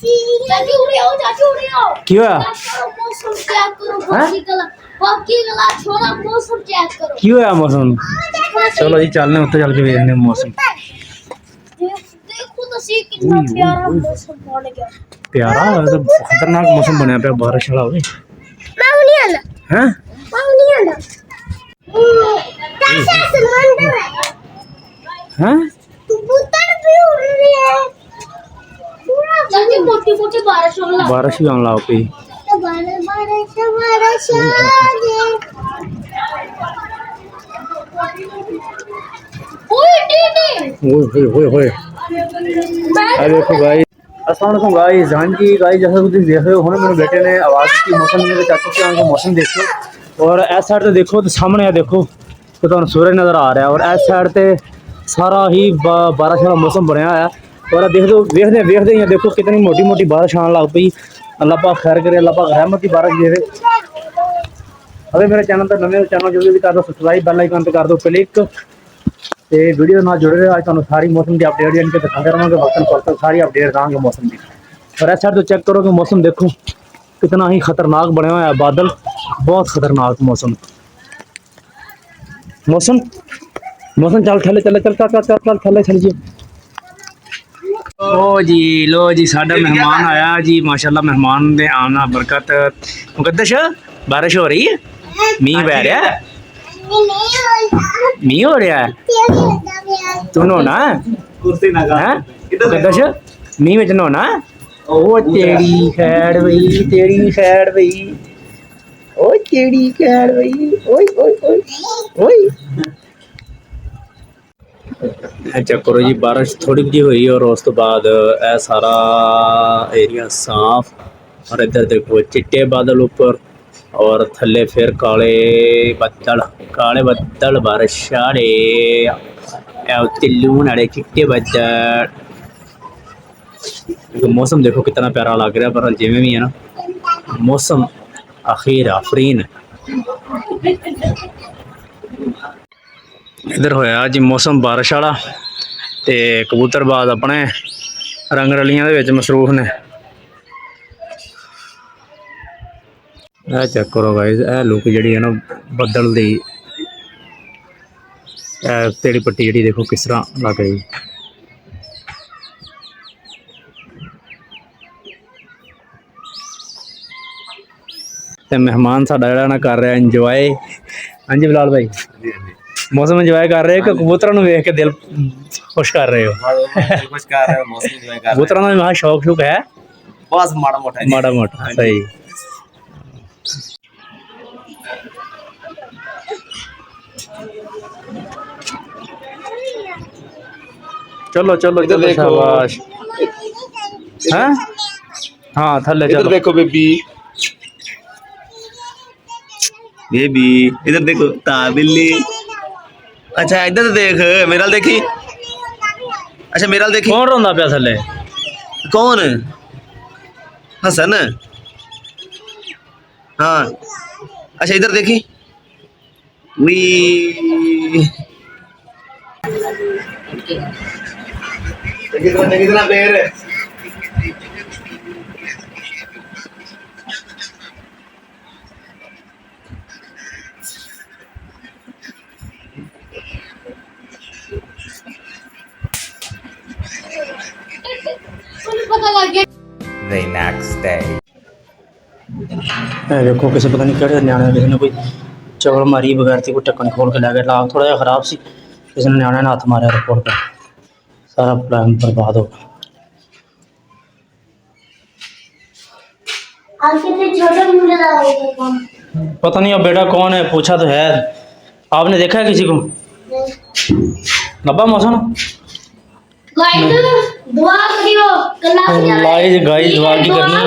चाची उड़े आओ, चाची उड़े आओ। क्यों है? मौसम चेक करो, बाकी गला छोड़ा, मौसम चेक करो। क्यों है मौसम? चलो जी चलने उत्ते चल के देखने मौसम। देखो तो सही कितना प्यारा मौसम बन गया। प्यारा तो खतरनाक मौसम बनया पे बारिश वाला होवे। मैं नहीं आना। हैं? मैं नहीं आना। कैसे समंदर है? हैं? कबूतर भी उड़ रहे हैं। पूरा चाची मोटी-मोटी बारिश होने बारिश भी आने लग पई। बारिश ओए टीटी ओए ओए अरे देखो गाइस, अस्सलाम वालेकुम गाइस। हाँ जी गाइस, जैसा कि तुम देख रहे हो हुण मेरे बेटे ने आवाज़ की मौसम में चाचू के आगे मौसम देखो और इस साइड तो देखो तो सामने देखो तो तुहानू सूरज नज़र आ रहा है और इस साइड ते सारा ही बारिश वाला मौसम बनया है और देखते ही देखो कितनी मोटी मोटी बारिश आने लग पई। अल्लाह पाक खैर करे, अल्लाह पाक रहमत की बारिश दे। अगर मेरे चैनल पर नवे चैनल जो भी कर दो सब्सक्राइब, बेल आइकन पे कर दो क्लिक ते वीडियो नाल जुड़े रहो। आज तुहानू सारी मौसम की अपडेट इनके दिखाते रहेंगे, वक्त सारी अपडेट देंगे मौसम की। और इस साइड तो चेक करो कि मौसम देखो कितना ही खतरनाक बना हुआ है, बादल बहुत खतरनाक मौसम मौसम मौसम चल थले चल चल चल चल चल थले चल जी। ओ जी लो जी साडा मेहमान आया जी, माशाल्लाह मेहमान दे आना बरकत। मुकद्दश बारिश हो रही है, मींह पै रहा है, मींह हो रहा है। तू नहाना है मुकद्दश? मींह विच नहाना? ओ तेरी खैर भई, तेरी खैर भई, ओ तेरी खैर भई, ओए ओए ओए ओए। चेक करो जी, बारिश थोड़ी जी हुई और उस तो बाद यह सारा एरिया साफ और इधर देखो चिट्टे बादल ऊपर और थले फिर काले बदल बारिश आड़े तिल्लून आड़े चिट्टे बदल। मौसम देखो कितना प्यारा लग रहा है, पर जिमें भी है ना मौसम आखिर आफरीन। इधर होया जी मौसम बारिश वाला ते कबूतरबाज अपने रंग रलियां दे विच मसरूफ ने। चेक करो गाइस, यह लुक जी है ना बदल दी तेड़ी पट्टी जी देखो किस तरह लग रही। ते मेहमान साडा जिहड़ा ना कर रहा इंजॉय। हाँ जी बिलाल भाई, मौसम इंजॉय कर रहे हो कि कबूतरों वेख के दिल खुश कर रहे हो? खुश कर रहे हो, मौसम इंजॉय कर रहे हो। कबूतरों का वहाँ शौक शुक है? बस माड़ा मोटा माड़ा मोटा सही। चलो चलो इधर चलो देखो। शाबाश। हैं? हाँ थले इधर चलो। देखो बेबी, बेबी इधर देखो ताबिल्ली। अच्छा इधर देख, मेरा देखी। अच्छा मेरा देखी। कौन रोंदा पिया थले? कौन? हसन। हाँ अच्छा इधर देखी। वी कितना देर है? पता लग गया। The next day. देखो किसी पता नहीं केड़े न्याणे किसी ने कोई चवल मारी बगैर थी, कोई ढक्कन खोल के लै गया। लाग थोड़ा जिहा खराब सी, किसी ने न्याणे ने हथ मारिया रिपोर्ट पर, सारा प्लान बर्बाद हो गया। पता नहीं अब बेटा कौन है, पूछा तो है। आपने देखा है किसी को? लब्बा मौसम दुआ करियो गाइस दुआ की करनी है।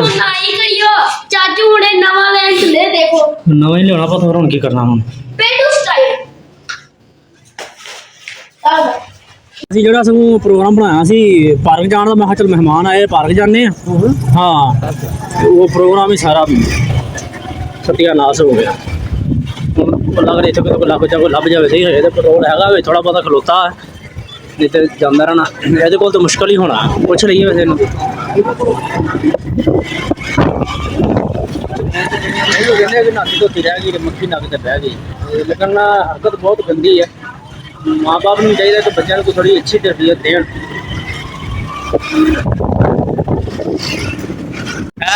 चाचू उड़े नवा लेंस ले देखो, नवा ही लेना पता और उनकी करना हम पेडू स्टाइल। ਅਸੀਂ ਜਿਹੜਾ ਸਗੋਂ ਪ੍ਰੋਗਰਾਮ ਬਣਾਇਆ ਸੀ ਪਾਰਕ ਜਾਣ ਦਾ, ਮੈਂ ਕਿਹਾ ਚਲ ਮਹਿਮਾਨ ਆਏ ਪਾਰਕ ਜਾਂਦੇ ਆ। ਹਾਂ ਉਹ ਪ੍ਰੋਗਰਾਮ ਹੀ ਸਾਰਾ ਸਤਿਆਨਾਸ਼ ਹੋ ਗਿਆ। ਲੱਗ ਰਿਹਾ ਇੱਥੇ ਕੋਈ ਲੱਭ ਜਾਵੇ ਸਹੀ ਹੋਏ ਤੇ ਰੋਡ ਹੈਗਾ ਵੇ ਥੋੜਾ ਬਹੁਤਾ ਖਲੋਤਾ, नहीं तो जाता रहना। ये कोल तो मुश्किल ही होना, पूछ लीए वैसे कहने कि नाती धोती रह गई मक्खी नग से बह गई लेकिन हरकत बहुत गंदी है। माँ बाप को चाहिए कि बच्चों को थोड़ी अच्छी तरबियत दें।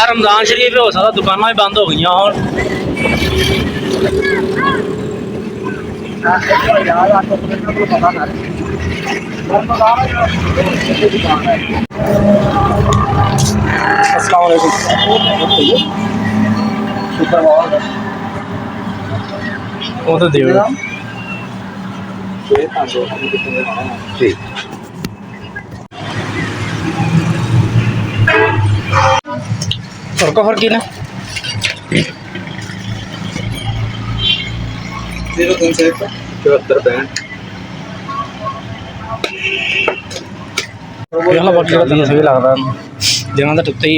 रमजान शरीफ हो सकता दुकाना भी बंद हो गई हूँ। अस्सलाम वालेकुम। वो तो दे ठीक फर्क की ना 037 बाकी सही लगता दिनों का टुकता ही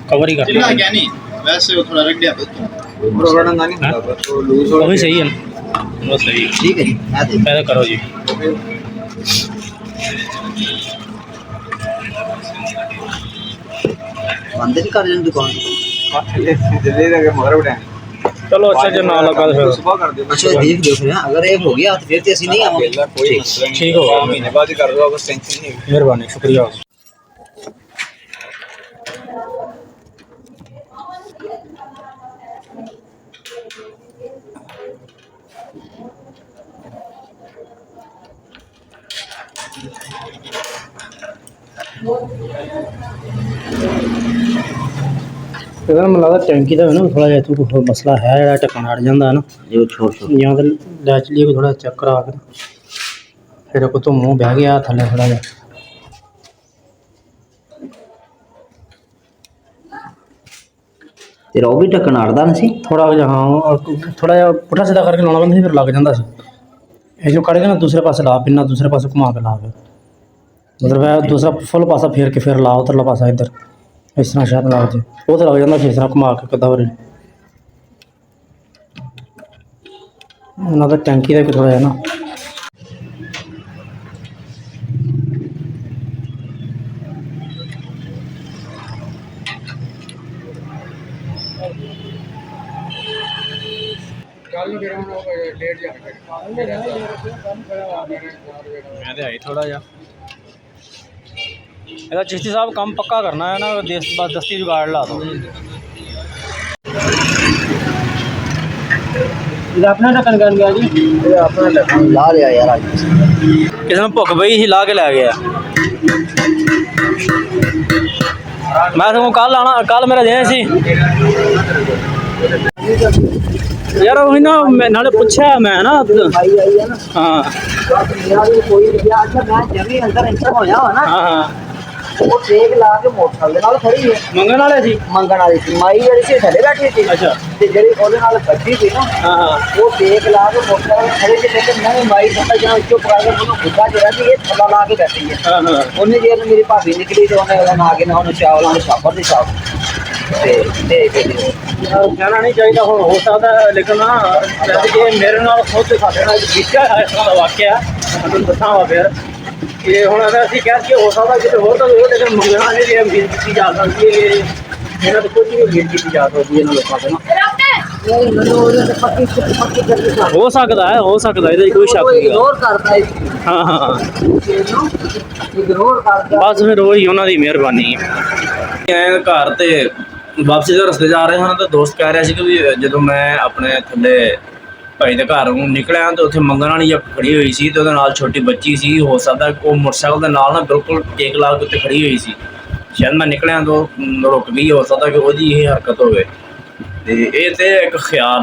कवर ही करना वैसे वो थोड़ा रख दिया वो भी सही है बहुत सही। ठीक है जी पहले करो जी। बंद नहीं कर देना दुकान चलो अच्छा जो ना लगा तो फिर अच्छा देख दो फिर अगर ये हो गया तो फिर तो असं नहीं आवांगे। ठीक होगा महीने बाद ही कर दो बस टेंशन नहीं। मेहरबानी शुक्रिया। मैं लगता टैंकी का ना थोड़ा जिहा इत्थों कोई मसला है जिहड़ा ढक्कन अड़ जाता है ना जो छोड़ छोड़ जां ते लै चलिए थोड़ा चेक करा के फिर को तो मुँह बह गया थल्ले थोड़ा जिहा तेरा वो भी ढक्कन अड़दा नहीं सी थोड़ा जिहा हाँ थोड़ा जिहा पुट्ठा सीधा करके लाना पैंदा फिर लग जाता ये जो कड़ के ना दूसरे पासे ला पिन्ना दूसरे पासे घुमा के ला फिर मतलब दूसरा फुल पासा फेर के फिर ला उधरला पासा इधर इस तरह शायद लग जाए वो तो लग जाता फिर इस तरह घुमा के कदा बारी ना तो टैंकी का थोड़ा है ना थोड़ा जा चिश्ती साहब काम पक्का करना है ना देश बस दस्ती जुगाड़ ला दो अपना ढक्कन कर गया जी अपना ढक्कन ला लिया यार आज किसी ने भुख पई ही ला के लै गया। मैं सगों कल आना कल मेरा दिन सी यार वही ना मैं नाले पूछा मैं ना हाँ हाँ वो टेक ला के मोटरसाइकिल नाल खड़ी है मंगन वाले सी मंगन वाली सी माई ਜਿਹੜੀ ਸੀ ਥੱਲੇ ਬੈਠੀ ਸੀ अच्छा ਤੇ ਜਿਹੜੀ ਉਹਦੇ ਨਾਲ ਬੱਚੀ ਸੀ ਨਾ हाँ हाँ ਉਹ टेक ਲਾ ਕੇ मोटरसाइकिल ਖੜੇ ਸੀ ਤੇ ਮੈਂ ਮਾਈ ਥੱਲੇ ਜਾਂ ਉੱਚੋਂ ਪਾ ਕੇ ਉਹਨੂੰ ਗੁੱਡਾ ਜਿਹੜਾ ਸੀ ਇਹ ਥੱਲਾ ਲਾ ਕੇ ਬੈਠੀ ਹੈ हाँ हाँ ਉਹਨੇ ਜੇ ਮੇਰੀ ਭਾਬੀ ਨਿਕਲੀ ਤੇ ਉਹਨੇ ਉਹਦਾ ਨਾ ਕੇ ਨਾ ਉਹਨੂੰ ਚਾਵਲਾਂ ਦੇ ਸਾਬਰ ਦੇ ਸਾਬ ਤੇ ਦੇ ਕੇ कहना नहीं चाहिए हो सकता है लेकिन ना जैसे कि मेरे नाल खुद साडे नाल बीतिया है इस तरह का वाकया मैं दसांगा फिर कि हुण असीं कह के हो सकता किते होर तां हो लेकिन मंगना नहीं उम्मीद की जा सकती है मेरा तो कुछ भी उम्मीद की जा सकती है इन्हां लोकां तो ना हो सकता है ਇਹਦੇ कोई शक नहीं ਇਗਨੋਰ ਕਰਦਾ ਹੈ हाँ हाँ ਇਗਨੋਰ ਕਰਦਾ बस फिर वही उन्होंने मेहरबानी है घर ते वापसी ਦੇ ਰਸਤੇ ਜਾ ਰਹੇ ਹਨ ਤਾਂ ਦੋਸਤ ਕਹਿ ਰਿਹਾ ਸੀ ਕਿ ਵੀ ਜਦੋਂ ਮੈਂ ਆਪਣੇ ਥੱਲੇ ਭਾਈ ਦੇ ਘਰ ਨੂੰ ਨਿਕਲਿਆ ਤਾਂ ਉੱਥੇ ਮੰਗਣ ਵਾਲੀ ਖੜੀ ਹੋਈ ਸੀ ਤੇ ਉਹਦੇ ਨਾਲ ਛੋਟੀ ਬੱਚੀ ਸੀ ਹੋ ਸਕਦਾ ਉਹ ਮੋਟਰਸਾਈਕਲ ਦੇ ਨਾਲ ਨਾ ਬਿਲਕੁਲ ਟੇਕ ਲਾ ਕੇ ਉੱਤੇ ਖੜੀ ਹੋਈ ਸੀ ਸ਼ਾਇਦ ਮੈਂ ਨਿਕਲਿਆ ਤਾਂ ਰੁਕ ਗਈ ਹੋ ਸਕਦਾ ਕਿ ਉਹਦੀ ਇਹ ਹਰਕਤ ਹੋਵੇ ਤੇ ਇਹ ਤੇ ਇੱਕ ਖਿਆਲ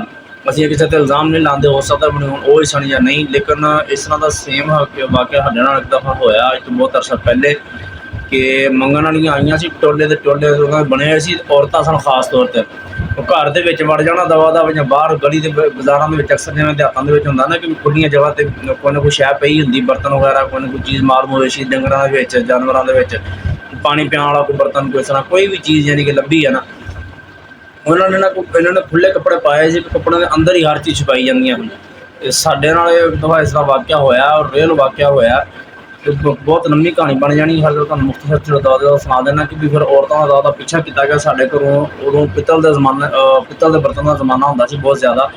ਅਸੀਂ ਕਿਸੇ ਤੇ ਇਲਜ਼ਾਮ ਨਹੀਂ ਲਾਉਂਦੇ ਹੋ ਸਕਦਾ ਬਣੇ ਹੁਣ ਉਹ ਹੀ ਸਣ ਜਾਂ ਨਹੀਂ ਲੇਕਿਨ ਇਸ ਤਰ੍ਹਾਂ ਦਾ ਸੇਮ ਵਾਕਿਆ ਸਾਡੇ ਨਾਲ ਇੱਕ ਦਫਾ ਹੋਇਆ ਅੱਜ ਤੋਂ ਬਹੁਤ ਅਰਸਾ ਪਹਿਲੇ कि मंगन वालियां आईयां सी टोले ते टोले बने हुए सी औरतां सन खास तौर पर वो घर दे विच वड़ जाना दवा दवा जां बाहर गली के बाजारों के अक्सर जिवें देहातां दे विच हुंदा ना कि खुल्लियां जगह ते कोई ना कोई शै पई हुंदी बर्तन वगैरह कोई ना कोई चीज़ माल मवेशी डंगरां दे विच जानवरां दे विच पानी पियाण वाला कोई बर्तन कोई तरह कोई भी चीज़ यानी कि लभी है ना उन्होंने ना इन्होंने खुले कपड़े पाए सी कपड़ों के अंदर ही हर चीज़ छुपाई जांदियां साडे नाल एक दफा इस तरह वाकया होया और रियल वाकया होया ਤੇ ਬਹੁਤ ਲੰਮੀ ਕਹਾਣੀ ਬਣ ਜਾਣੀ। ਹਰ ਤੁਹਾਨੂੰ ਮੁਖਤਸਰ ਦਾ ਸੁਣਾ ਦੇਣਾ ਕਿ ਵੀ ਫਿਰ ਔਰਤਾਂ ਦਾ ਜ਼ਿਆਦਾ ਪਿੱਛਾ ਕੀਤਾ ਗਿਆ ਸਾਡੇ ਘਰੋਂ। ਉਦੋਂ ਪਿੱਤਲ ਦੇ ਜ਼ਮਾਨੇ ਪਿੱਤਲ ਦੇ ਬਰਤਨ ਦਾ ਜ਼ਮਾਨਾ ਹੁੰਦਾ ਸੀ ਬਹੁਤ ਜ਼ਿਆਦਾ,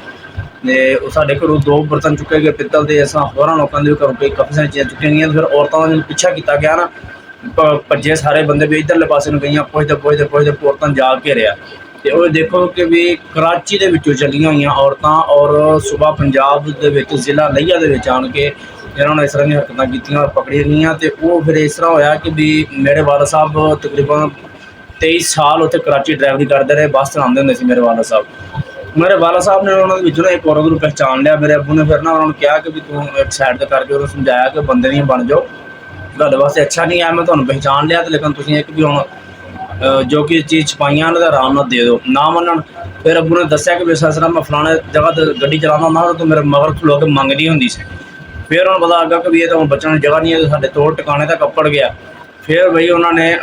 ਤੇ ਉਹ ਸਾਡੇ ਘਰੋਂ 2 ਬਰਤਨ ਚੁੱਕੇ ਗਏ ਪਿੱਤਲ ਦੇ। ਇਸ ਤਰ੍ਹਾਂ ਹੋਰਾਂ ਲੋਕਾਂ ਦੇ ਵੀ ਘਰੋਂ ਕਾਫੀ ਸਾਰੀਆਂ ਚੀਜ਼ਾਂ ਚੁੱਕੀਆਂ ਗਈਆਂ। ਫਿਰ ਔਰਤਾਂ ਦਾ ਜਦੋਂ ਪਿੱਛਾ ਕੀਤਾ ਗਿਆ ਨਾ, ਭੱਜੇ ਸਾਰੇ ਬੰਦੇ ਵੀ ਇੱਧਰਲੇ ਪਾਸੇ ਨੂੰ ਗਈਆਂ, ਪੁੱਛਦੇ ਔਰਤਾਂ ਜਾ ਘੇਰਿਆ। ਤੇ ਉਹ ਦੇਖੋ ਕਿ ਵੀ ਕਰਾਚੀ ਦੇ ਵਿੱਚੋਂ ਚੱਲੀਆਂ ਹੋਈਆਂ ਔਰਤਾਂ ਔਰ ਸੂਬਾ ਪੰਜਾਬ ਦੇ ਵਿੱਚ ਜ਼ਿਲ੍ਹਾ ਲਈਆ ਦੇ ਵਿੱਚ ਆਣ ਕੇ ਇਹਨਾਂ ਨੇ ਇਸ ਤਰ੍ਹਾਂ ਦੀਆਂ ਹਰਕਤਾਂ ਕੀਤੀਆਂ ਔਰ ਪਕੜੀਆਂ ਗਈਆਂ। ਤੇ ਉਹ ਫਿਰ ਇਸ ਤਰ੍ਹਾਂ ਹੋਇਆ ਕਿ ਵੀ ਮੇਰੇ ਵਾਲਾ ਸਾਹਿਬ ਤਕਰੀਬਨ 23 ਸਾਲ ਉੱਥੇ ਕਰਾਚੀ ਡਰਾਈਵਰੀ ਕਰਦੇ ਰਹੇ, ਬੱਸ ਚਲਾਉਂਦੇ ਹੁੰਦੇ ਸੀ ਮੇਰੇ ਵਾਲਾ ਸਾਹਿਬ। ਮੇਰੇ ਵਾਲਾ ਸਾਹਿਬ ਨੇ ਉਹਨਾਂ ਦੇ ਵਿੱਚੋਂ ਇੱਕ ਔਰਤ ਨੂੰ ਪਹਿਚਾਣ ਲਿਆ। ਮੇਰੇ ਅੱਬੂ ਨੇ ਫਿਰ ਨਾ ਉਹਨਾਂ ਨੂੰ ਕਿਹਾ ਕਿ ਵੀ ਤੂੰ ਇੱਕ ਸਾਈਡ ਤੇ ਕਰਕੇ ਉਹਨੂੰ ਸਮਝਾਇਆ ਕਿ ਬੰਦੇ ਨਹੀਂ ਬਣ ਜਾਓ, ਤੁਹਾਡੇ ਵਾਸਤੇ ਅੱਛਾ ਨਹੀਂ ਹੈ, ਮੈਂ ਤੁਹਾਨੂੰ ਪਹਿਚਾਣ ਲਿਆ, ਤੇ ਲੇਕਿਨ ਤੁਸੀਂ ਇੱਕ ਵੀ ਹੁਣ ਜੋ ਕਿ ਚੀਜ਼ ਛਪਾਈਆਂ ਉਹਨਾਂ ਦਾ ਆਰਾਮ ਨਾਲ ਦੇ ਦਿਓ, ਨਾ ਮੰਨਣ। ਫਿਰ ਅੱਬੂ ਨੇ ਦੱਸਿਆ ਕਿ ਵੀ ਇਸ ਤਰ੍ਹਾਂ ਮੈਂ ਫਲਾਣੇ ਜਗ੍ਹਾ 'ਤੇ ਗੱਡੀ ਚਲਾਉਂਦਾ ਹੁੰਦਾ ਤਾਂ ਮੇਰੇ ਮਗਰ ਖਲੋ ਕੇ ਮੰਗਦੀ ਹੁੰਦੀ ਸੀ। ਫਿਰ ਉਹਨਾਂ ਨੂੰ ਪਤਾ ਲੱਗਾ ਕਿ ਵੀ ਇਹ ਤਾਂ ਹੁਣ ਬਚਣ ਦੀ ਜਗ੍ਹਾ ਨਹੀਂ ਹੈ, ਸਾਡੇ ਤੋੜ ਟਿਕਾਣੇ ਤੱਕ ਅੱਪੜ ਗਿਆ। ਫਿਰ ਬਈ ਉਹਨਾਂ ਨੇ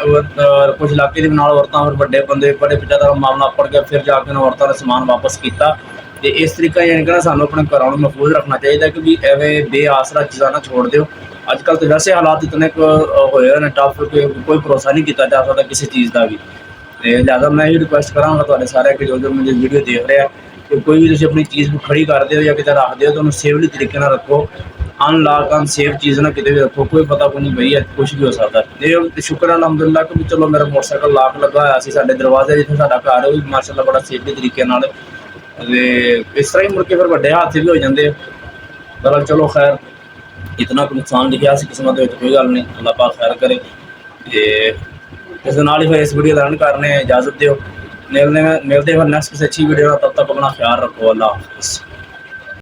ਕੁਝ ਇਲਾਕੇ ਦੇ ਨਾਲ ਔਰਤਾਂ ਔਰ ਵੱਡੇ ਬੰਦੇ ਬੜੇ ਜ਼ਿਆਦਾ ਮਾਮਲਾ ਅੱਪੜ ਗਿਆ। ਫਿਰ ਜਾ ਕੇ ਉਹਨਾਂ ਔਰਤਾਂ ਦਾ ਸਮਾਨ ਵਾਪਸ ਕੀਤਾ। ਤੇ ਇਸ ਤਰੀਕਾ ਯਾਨੀ ਕਿ ਸਾਨੂੰ ਆਪਣੇ ਘਰਾਂ ਨੂੰ ਮਹਿਫੂਜ਼ ਰੱਖਣਾ ਚਾਹੀਦਾ ਕਿ ਵੀ ਐਵੇਂ ਬੇਆਸਰਾ ਚੀਜ਼ਾਂ ਨਾ ਛੋੜ ਦਿਓ। ਅੱਜ ਕੱਲ੍ਹ ਤਾਂ ਵੈਸੇ ਹਾਲਾਤ ਇਤਨੇ ਹੋਏ ਨੇ ਟਫ ਕਿ ਕੋਈ ਭਰੋਸਾ ਨਹੀਂ ਕੀਤਾ ਜਾ ਸਕਦਾ ਕਿਸੇ ਚੀਜ਼ ਦਾ ਵੀ। ਤੇ ਲਿਹਾਜ਼ਾ ਮੈਂ ਇਹ ਰਿਕੁਐਸਟ ਕਰਾਂਗਾ ਤੁਹਾਡੇ ਸਾਰਿਆਂ ਕਿ ਜੋ ਮੇਰੀ ਵੀਡੀਓ ਦੇਖ ਰਿਹਾ ਕਿ ਕੋਈ ਵੀ ਤੁਸੀਂ ਆਪਣੀ ਚੀਜ਼ ਨੂੰ ਖੜੀ ਕਰਦੇ ਹੋ ਜਾਂ ਕਿਤੇ ਰੱਖਦੇ ਹੋ ਤਾਂ ਉਹਨੂੰ ਸੇਫਲੀ ਤਰੀਕੇ ਨਾਲ ਰੱਖੋ। ਅਨਲਾਕ ਅਨਸੇਫ ਚੀਜ਼ ਨਾ ਕਿਤੇ ਵੀ ਰੱਖੋ, ਕੋਈ ਪਤਾ ਕੋਈ ਨਹੀਂ ਬਈ ਕੁਛ ਵੀ ਹੋ ਸਕਦਾ। ਇਹ ਸ਼ੁਕਰ ਅਲਹਮਦੁਲਿਲਾ ਕਿ ਵੀ ਚਲੋ ਮੇਰਾ ਮੋਟਰਸਾਈਕਲ ਲਾਕ ਲੱਗਾ ਹੋਇਆ ਸੀ ਸਾਡੇ ਦਰਵਾਜ਼ੇ ਜਿੱਥੇ ਸਾਡਾ ਘਰ ਉਹ ਵੀ ਮਾਸ਼ਾਅੱਲਾ ਬੜਾ ਸੇਫਲੀ ਤਰੀਕੇ ਨਾਲ। ਤੇ ਇਸ ਤਰ੍ਹਾਂ ਹੀ ਮੁੜ ਕੇ ਫਿਰ ਵੱਡੇ ਹਾਦਸੇ ਵੀ ਹੋ ਜਾਂਦੇ ਆ। ਪਰ ਚਲੋ ਖੈਰ ਇਤਨਾ ਕੁ ਨੁਕਸਾਨ ਲਿਖਿਆ ਸੀ ਕਿਸਮਤ ਦੇ ਵਿੱਚ, ਕੋਈ ਗੱਲ ਨਹੀਂ, ਅੱਲਾਹ ਪਾਕ ਖੈਰ ਕਰੇ। ਤੇ ਇਸ ਦੇ ਨਾਲ ਹੀ ਫਿਰ ਇਸ ਵੀਡੀਓ ਦਾ ਐਂਡ ਕਰਨੇ ਇਜਾਜ਼ਤ ਦਿਓ। ਮਿਲਦੇ ਫਿਰ ਨੈਕਸਟ ਕਿਸੇ ਅੱਛੀ ਵੀਡੀਓ ਨਾਲ, ਤਬ ਤੱਕ ਆਪਣਾ ਖਿਆਲ ਰੱਖੋ। ਅੱਲਾਹ ਹਾਫਿਜ਼।